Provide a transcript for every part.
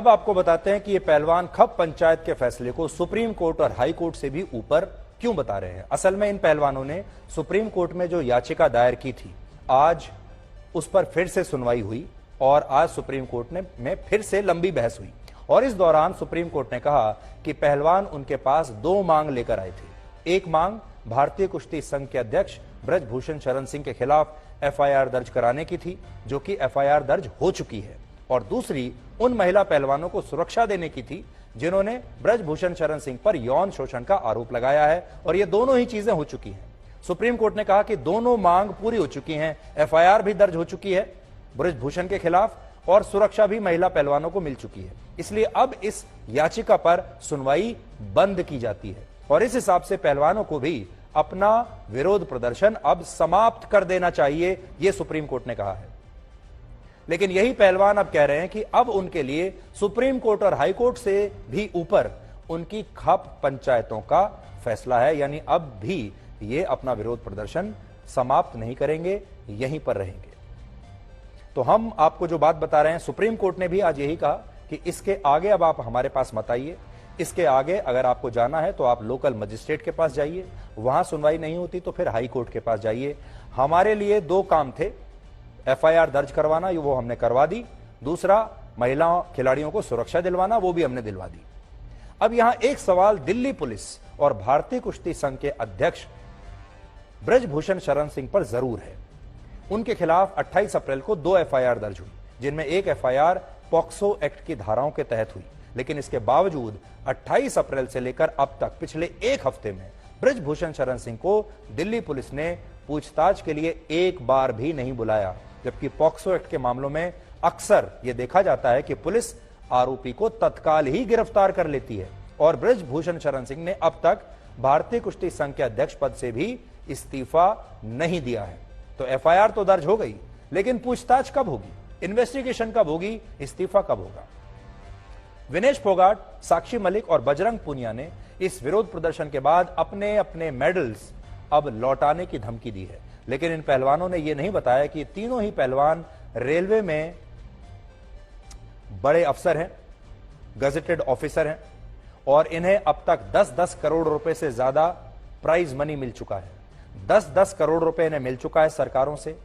अब आपको बताते हैं कि ये पहलवान खप पंचायत के फैसले को सुप्रीम कोर्ट और हाई कोर्ट से भी ऊपर क्यों बता रहे हैं। असल में इन पहलवानों ने सुप्रीम कोर्ट में जो याचिका दायर की थी, आज उस पर फिर से सुनवाई हुई और आज सुप्रीम कोर्ट में फिर से लंबी बहस हुई। और इस दौरान सुप्रीम कोर्ट ने कहा कि पहलवान उनके पास दो मांग लेकर आए थे। एक मांग भारतीय कुश्ती संघ के अध्यक्ष ब्रजभूषण शरण सिंह के खिलाफ एफआईआर दर्ज कराने की थी, जो कि एफआईआर दर्ज हो चुकी है, और दूसरी उन महिला पहलवानों को सुरक्षा देने की थी जिन्होंने ब्रजभूषण शरण सिंह पर यौन शोषण का आरोप लगाया है, और ये दोनों ही चीजें हो चुकी हैं। सुप्रीम कोर्ट ने कहा कि दोनों मांग पूरी हो चुकी हैं, एफआईआर भी दर्ज हो चुकी है ब्रजभूषण के खिलाफ और सुरक्षा भी महिला पहलवानों को मिल चुकी है। इसलिए अब इस याचिका पर सुनवाई बंद की जाती है और इस हिसाब से पहलवानों को भी अपना विरोध प्रदर्शन अब समाप्त कर देना चाहिए, यह सुप्रीम कोर्ट ने कहा है। लेकिन यही पहलवान अब कह रहे हैं कि अब उनके लिए सुप्रीम कोर्ट और हाई कोर्ट से भी ऊपर उनकी खप पंचायतों का फैसला है, यानी अब भी ये अपना विरोध प्रदर्शन समाप्त नहीं करेंगे, यहीं पर रहेंगे। तो हम आपको जो बात बता रहे हैं, सुप्रीम कोर्ट ने भी आज यही कहा कि इसके आगे अब आप हमारे पास मत आइए। इसके आगे अगर आपको जाना है तो आप लोकल मजिस्ट्रेट के पास जाइए, वहां सुनवाई नहीं होती तो फिर हाई कोर्ट के पास जाइए। हमारे लिए दो काम थे, एफआईआर दर्ज करवाना, वो हमने करवा दी, दूसरा महिला खिलाड़ियों को सुरक्षा दिलवाना, वो भी हमने दिलवा दी। अब यहां एक सवाल दिल्ली पुलिस और भारतीय कुश्ती संघ के अध्यक्ष ब्रजभूषण शरण सिंह पर जरूर है। उनके खिलाफ 28 अप्रैल को 2 एफआईआर दर्ज हुई, जिनमें एक एफआईआर पॉक्सो एक्ट की धाराओं के तहत हुई। लेकिन इसके बावजूद 28 अप्रैल से लेकर अब तक पिछले एक हफ्ते में ब्रजभूषण शरण सिंह को दिल्ली पुलिस ने पूछताछ के लिए एक बार भी नहीं बुलाया, जबकि पॉक्सो एक्ट के मामलों में अक्सर यह देखा जाता है कि पुलिस आरोपी को तत्काल ही गिरफ्तार कर लेती है। और ब्रजभूषण शरण सिंह ने अब तक भारतीय कुश्ती संघ के अध्यक्ष पद से भी इस्तीफा नहीं दिया है। तो एफआईआर तो दर्ज हो गई, लेकिन पूछताछ कब होगी, इन्वेस्टिगेशन कब होगी, इस्तीफा कब होगा। विनेश फोगाट, साक्षी मलिक और बजरंग पूनिया ने इस विरोध प्रदर्शन के बाद अपने अपने मेडल्स अब लौटाने की धमकी दी है। लेकिन इन पहलवानों ने यह नहीं बताया कि तीनों ही पहलवान रेलवे में बड़े अफसर हैं, गजेटेड ऑफिसर हैं, और इन्हें अब तक 10-10 करोड़ रुपए से ज्यादा प्राइज मनी मिल चुका है। 10-10 करोड़ रुपए इन्हें मिल चुका है सरकारों से।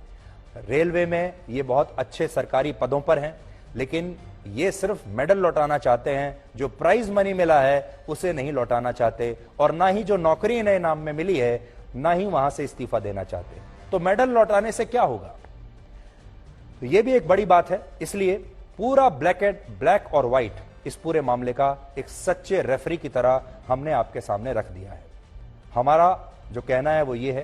रेलवे में ये बहुत अच्छे सरकारी पदों पर हैं, लेकिन ये सिर्फ मेडल लौटाना चाहते हैं, जो प्राइज मनी मिला है उसे नहीं लौटाना चाहते, और ना ही जो नौकरी इन्हें इनाम में मिली है, ना ही वहां से इस्तीफा देना चाहते। तो मेडल लौटाने से क्या होगा, तो यह भी एक बड़ी बात है। इसलिए पूरा ब्लैक और व्हाइट इस पूरे मामले का एक सच्चे रेफरी की तरह हमने आपके सामने रख दिया है। हमारा जो कहना है वो ये है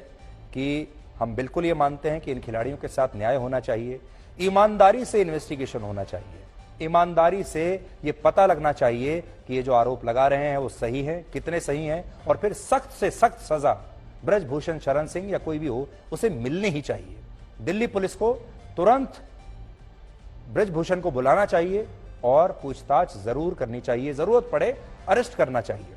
कि हम बिल्कुल ये मानते हैं कि इन खिलाड़ियों के साथ न्याय होना चाहिए, ईमानदारी से इन्वेस्टिगेशन होना चाहिए, ईमानदारी से ये पता लगना चाहिए कि ये जो आरोप लगा रहे हैं वो सही है, कितने सही हैं, और फिर सख्त से सख्त सजा ब्रजभूषण शरण सिंह या कोई भी हो उसे मिलनी ही चाहिए। दिल्ली पुलिस को तुरंत ब्रजभूषण को बुलाना चाहिए और पूछताछ जरूर करनी चाहिए, जरूरत पड़े अरेस्ट करना चाहिए,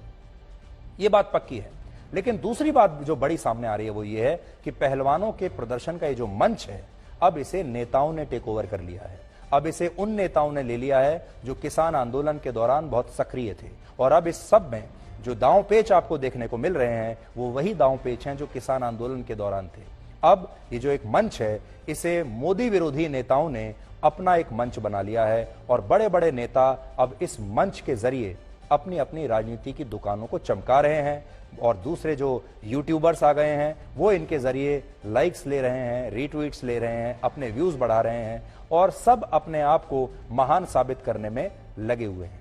यह बात पक्की है। लेकिन दूसरी बात जो बड़ी सामने आ रही है वो ये है कि पहलवानों के प्रदर्शन का ये जो मंच है, अब इसे नेताओं ने टेक ओवर कर लिया है। अब इसे उन नेताओं ने ले लिया है जो किसान आंदोलन के दौरान बहुत सक्रिय थे, और अब इस सब में जो दांव पेच आपको देखने को मिल रहे हैं वो वही दांव पेच हैं जो किसान आंदोलन के दौरान थे। अब ये जो एक मंच है, इसे मोदी विरोधी नेताओं ने अपना एक मंच बना लिया है, और बड़े बड़े नेता अब इस मंच के जरिए अपनी अपनी राजनीति की दुकानों को चमका रहे हैं, और दूसरे जो यूट्यूबर्स आ गए हैं वो इनके जरिए लाइक्स ले रहे हैं, रीट्वीट्स ले रहे हैं, अपने व्यूज बढ़ा रहे हैं, और सब अपने आप को महान साबित करने में लगे हुए हैं।